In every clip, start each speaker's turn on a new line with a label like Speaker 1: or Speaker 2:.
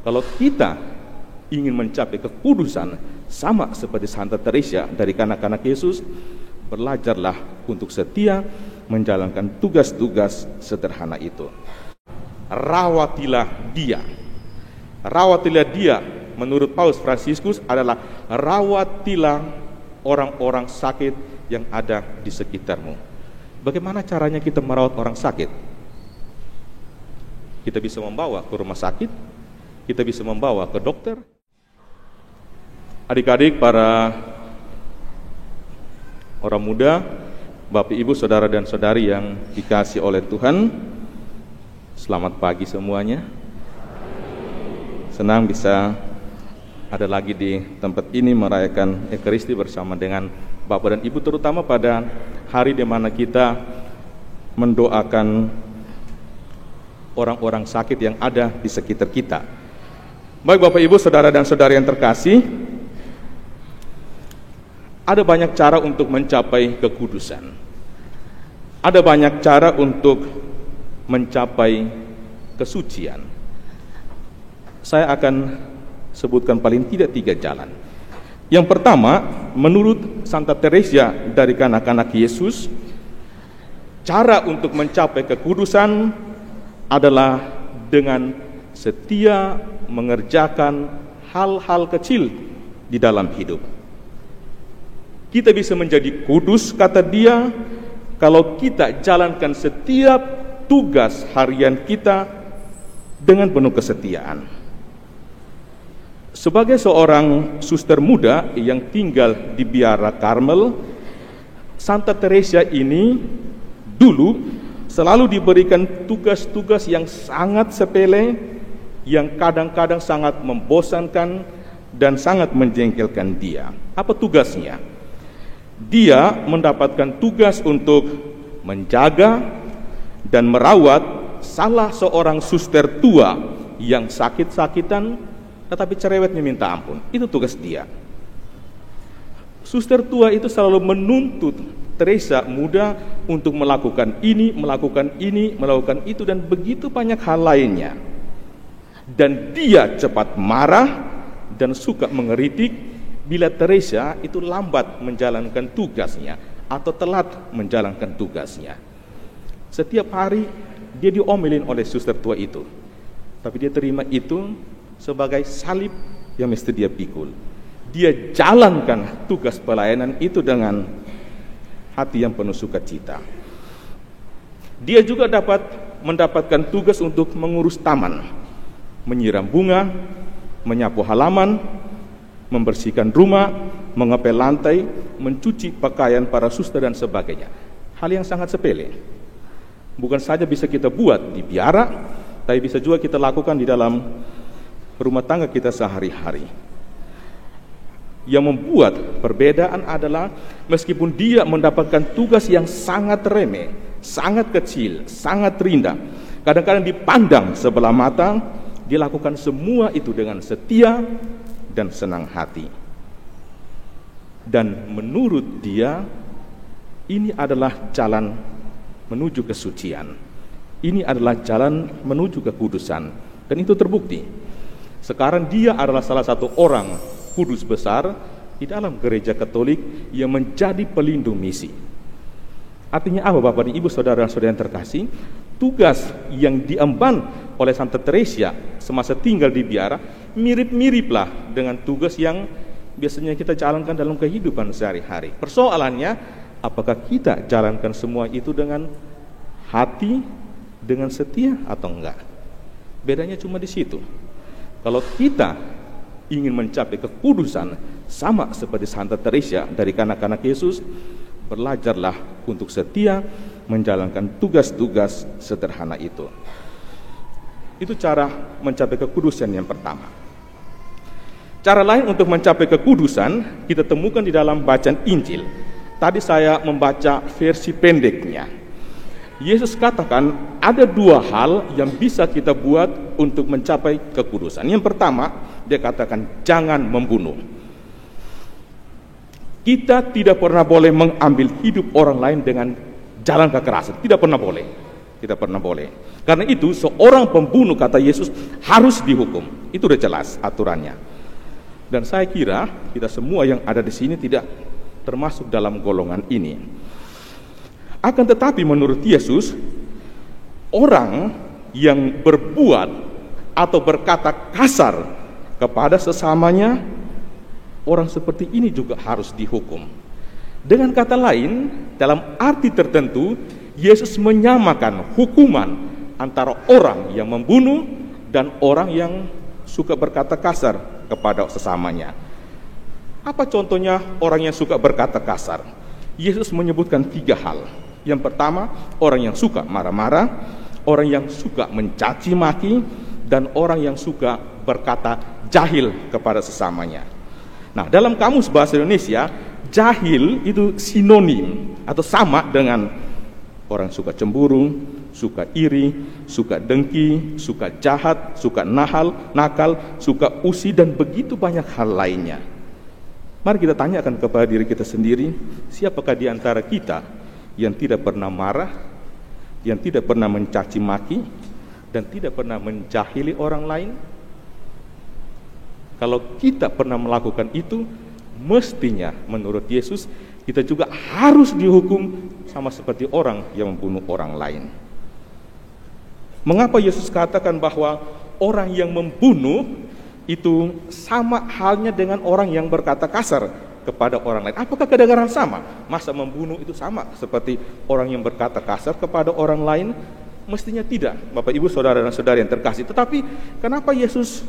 Speaker 1: Kalau kita ingin mencapai kekudusan sama seperti Santa Teresa dari kanak-kanak Yesus, belajarlah untuk setia menjalankan tugas-tugas sederhana itu. Rawatilah dia. Rawatilah dia menurut Paus Fransiskus adalah rawatilah orang-orang sakit yang ada di sekitarmu. Bagaimana caranya kita merawat orang sakit? Kita bisa membawa ke rumah sakit, kita bisa membawa ke dokter. Adik-adik, para orang muda, Bapak, Ibu, Saudara dan Saudari yang dikasihi oleh Tuhan, selamat pagi semuanya. Senang bisa ada lagi di tempat ini merayakan Ekaristi bersama dengan Bapak dan Ibu, terutama pada hari di mana kita mendoakan orang-orang sakit yang ada di sekitar kita. Baik Bapak, Ibu, Saudara dan Saudari yang terkasih, ada banyak cara untuk mencapai kekudusan. Ada banyak cara untuk mencapai kesucian. Saya akan sebutkan paling tidak 3 jalan. Yang pertama, menurut Santa Teresa dari kanak-kanak Yesus, cara untuk mencapai kekudusan adalah dengan setia mengerjakan hal-hal kecil di dalam hidup. Kita bisa menjadi kudus, kata dia, kalau kita jalankan setiap tugas harian kita dengan penuh kesetiaan. Sebagai seorang suster muda yang tinggal di Biara Karmel, Santa Teresa ini dulu selalu diberikan tugas-tugas yang sangat sepele, yang kadang-kadang sangat membosankan dan sangat menjengkelkan dia. Apa tugasnya? Dia mendapatkan tugas untuk menjaga dan merawat salah seorang suster tua yang sakit-sakitan tetapi cerewetnya minta ampun. Itu tugas dia. Suster tua itu selalu menuntut Teresa muda untuk melakukan ini, melakukan itu, dan begitu banyak hal lainnya. Dan dia cepat marah dan suka mengeritik bila Teresa itu lambat menjalankan tugasnya atau telat menjalankan tugasnya. Setiap hari dia diomelin oleh suster tua itu, tapi dia terima itu sebagai salib yang mesti dia pikul. Dia jalankan tugas pelayanan itu dengan hati yang penuh sukacita. Dia juga dapat mendapatkan tugas untuk mengurus taman, menyiram bunga, menyapu halaman, membersihkan rumah, mengepel lantai, mencuci pakaian para suster dan sebagainya. Hal yang sangat sepele. Bukan saja bisa kita buat di biara, tapi bisa juga kita lakukan di dalam rumah tangga kita sehari-hari. Yang membuat perbedaan adalah meskipun dia mendapatkan tugas yang sangat remeh, sangat kecil, sangat rendah, kadang-kadang dipandang sebelah mata, dia lakukan semua itu dengan setia dan senang hati. Dan menurut dia, ini adalah jalan menuju kesucian. Ini adalah jalan menuju kekudusan. Dan itu terbukti. Sekarang dia adalah salah satu orang kudus besar di dalam gereja Katolik yang menjadi pelindung misi. Artinya apa Bapak dan Ibu, Saudara-saudara yang terkasih? Tugas yang diemban oleh Santa Teresa semasa tinggal di biara mirip-miriplah dengan tugas yang biasanya kita jalankan dalam kehidupan sehari-hari. Persoalannya, apakah kita jalankan semua itu dengan hati, dengan setia atau enggak? Bedanya cuma di situ. Kalau kita ingin mencapai kekudusan sama seperti Santa Teresa dari kanak-kanak Yesus, belajarlah untuk setia menjalankan tugas-tugas sederhana itu. Itu cara mencapai kekudusan yang pertama. Cara lain untuk mencapai kekudusan kita temukan di dalam bacaan Injil. Tadi saya membaca versi pendeknya. Yesus katakan ada 2 hal yang bisa kita buat untuk mencapai kekudusan. Yang pertama, dia katakan jangan membunuh. Kita tidak pernah boleh mengambil hidup orang lain dengan jalan kekerasan. Tidak pernah boleh. Tidak pernah boleh. Karena itu seorang pembunuh, kata Yesus, harus dihukum. Itu udah jelas aturannya. Dan saya kira kita semua yang ada di sini tidak termasuk dalam golongan ini. Akan tetapi menurut Yesus, orang yang berbuat atau berkata kasar kepada sesamanya, orang seperti ini juga harus dihukum. Dengan kata lain, dalam arti tertentu, Yesus menyamakan hukuman antara orang yang membunuh dan orang yang suka berkata kasar kepada sesamanya. Apa contohnya orang yang suka berkata kasar? Yesus menyebutkan 3 hal. Yang pertama, orang yang suka marah-marah, orang yang suka mencaci maki, dan orang yang suka berkata jahil kepada sesamanya. Nah, dalam kamus bahasa Indonesia, jahil itu sinonim atau sama dengan orang suka cemburu, suka iri, suka dengki, suka jahat, suka nakal, suka usi, dan begitu banyak hal lainnya. Mari kita tanyakan kepada diri kita sendiri, siapakah di antara kita yang tidak pernah marah, yang tidak pernah mencaci maki, dan tidak pernah menjahili orang lain? Kalau kita pernah melakukan itu, mestinya menurut Yesus kita juga harus dihukum sama seperti orang yang membunuh orang lain. Mengapa Yesus katakan bahwa orang yang membunuh itu sama halnya dengan orang yang berkata kasar kepada orang lain? Apakah kedengaran sama? Masa membunuh itu sama seperti orang yang berkata kasar kepada orang lain? Mestinya tidak, Bapak Ibu Saudara dan Saudari yang terkasih. Tetapi kenapa Yesus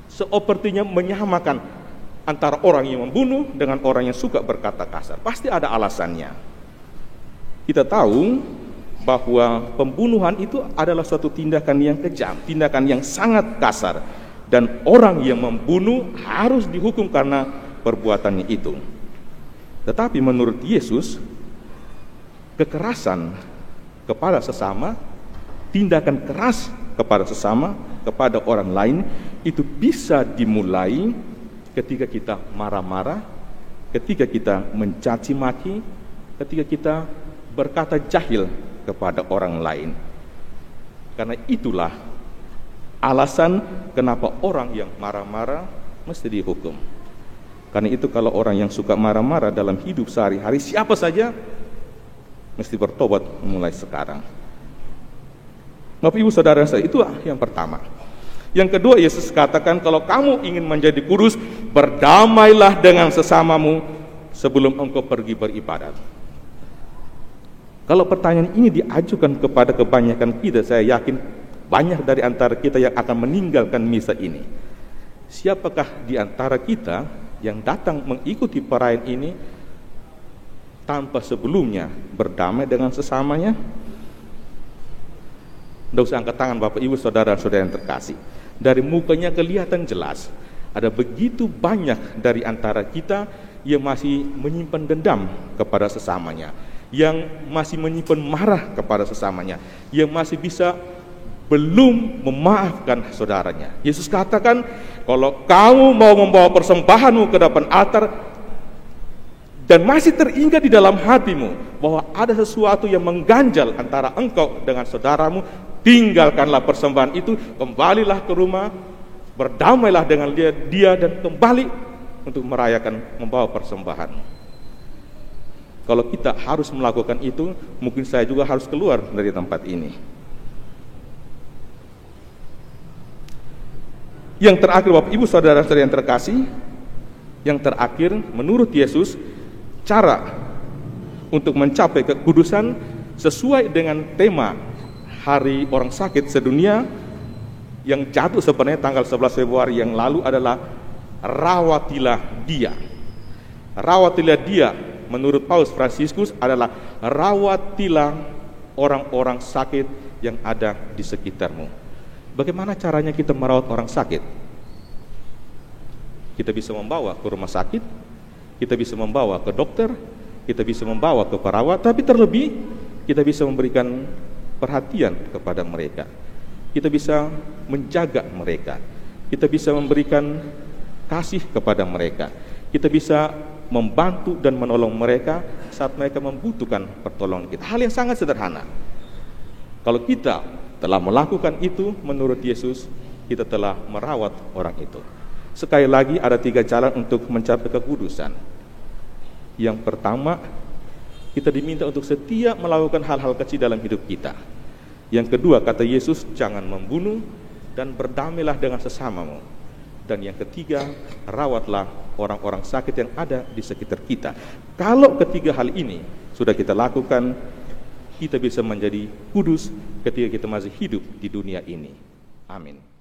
Speaker 1: sepertinya menyamakan antara orang yang membunuh dengan orang yang suka berkata kasar? Pasti ada alasannya. Kita tahu bahwa pembunuhan itu adalah suatu tindakan yang kejam, tindakan yang sangat kasar, dan orang yang membunuh harus dihukum karena perbuatannya itu. Tetapi menurut Yesus, kekerasan kepada sesama, tindakan keras kepada sesama, kepada orang lain, itu bisa dimulai ketika kita marah-marah, ketika kita mencaci maki, ketika kita berkata jahil kepada orang lain. Karena itulah alasan kenapa orang yang marah-marah mesti dihukum. Karena itu kalau orang yang suka marah-marah dalam hidup sehari-hari, siapa saja mesti bertobat mulai sekarang. Bapak Ibu Saudara saya, itu yang pertama. Yang kedua, Yesus katakan kalau kamu ingin menjadi kudus, berdamailah dengan sesamamu sebelum engkau pergi beribadat. Kalau pertanyaan ini diajukan kepada kebanyakan kita, saya yakin banyak dari antara kita yang akan meninggalkan misa ini. Siapakah di antara kita yang datang mengikuti perayaan ini tanpa sebelumnya berdamai dengan sesamanya? Tidak usah angkat tangan Bapak Ibu Saudara-saudara yang terkasih. Dari mukanya kelihatan jelas ada begitu banyak dari antara kita yang masih menyimpan dendam kepada sesamanya, yang masih menyimpan marah kepada sesamanya, yang masih bisa belum memaafkan saudaranya. Yesus katakan, kalau kamu mau membawa persembahanmu ke depan altar dan masih teringat di dalam hatimu bahwa ada sesuatu yang mengganjal antara engkau dengan saudaramu, tinggalkanlah persembahan itu, kembalilah ke rumah, berdamailah dengan dia dan kembali untuk merayakan membawa persembahan. Kalau kita harus melakukan itu, mungkin saya juga harus keluar dari tempat ini. Yang terakhir Bapak Ibu Saudara-saudara yang terkasih, yang terakhir menurut Yesus, cara untuk mencapai kekudusan sesuai dengan tema Hari Orang Sakit Sedunia yang jatuh sebenarnya tanggal 11 Februari yang lalu adalah rawatilah dia. Rawatilah dia menurut Paus Fransiskus adalah rawatilah orang-orang sakit yang ada di sekitarmu. Bagaimana caranya kita merawat orang sakit? Kita bisa membawa ke rumah sakit, kita bisa membawa ke dokter, kita bisa membawa ke perawat, tapi terlebih kita bisa memberikan perhatian kepada mereka. Kita bisa menjaga mereka. Kita bisa memberikan kasih kepada mereka. Kita bisa membantu dan menolong mereka saat mereka membutuhkan pertolongan kita. Hal yang sangat sederhana. Kalau kita telah melakukan itu menurut Yesus, kita telah merawat orang itu. Sekali lagi, ada 3 jalan untuk mencapai kekudusan. Yang pertama, kita diminta untuk setia melakukan hal-hal kecil dalam hidup kita. Yang kedua, kata Yesus, jangan membunuh dan berdamailah dengan sesamamu. Dan yang ketiga, rawatlah orang-orang sakit yang ada di sekitar kita. Kalau ketiga hal ini sudah kita lakukan, kita bisa menjadi kudus ketika kita masih hidup di dunia ini. Amin.